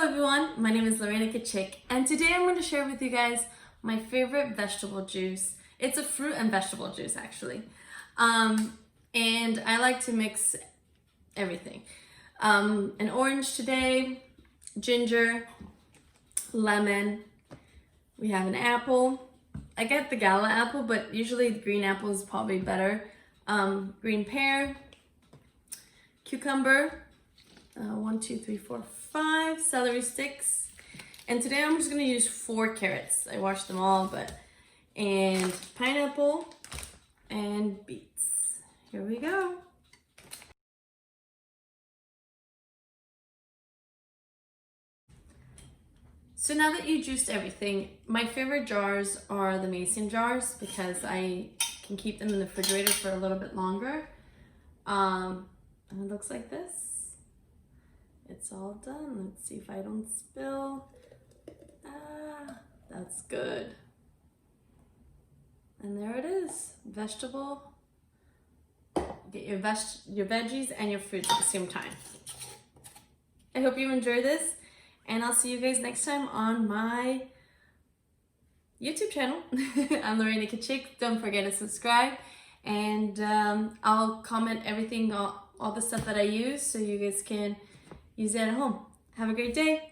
Hello everyone, my name is Lorena Kachik, and today I'm going to share with you guys my favorite vegetable juice. It's a fruit and vegetable juice actually. And I like to mix everything. An orange today, ginger, lemon, we have an apple. I get the gala apple, but usually the green apple is probably better. Green pear, cucumber, 1, 2, 3, 4, 5 celery sticks, and today I'm just gonna use 4 carrots. I washed them all, and pineapple and beets. Here we go. So now that you juiced everything, my favorite jars are the mason jars because I can keep them in the refrigerator for a little bit longer. And it looks like this. It's all done. Let's see if I don't spill. That's good. And there it is. Vegetable. Get your veggies and your fruits at the same time. I hope you enjoy this, and I'll see you guys next time on my YouTube channel. I'm Lorena Kachik. Don't forget to subscribe, and I'll comment everything, all the stuff that I use, so you guys can use it at home. Have a great day.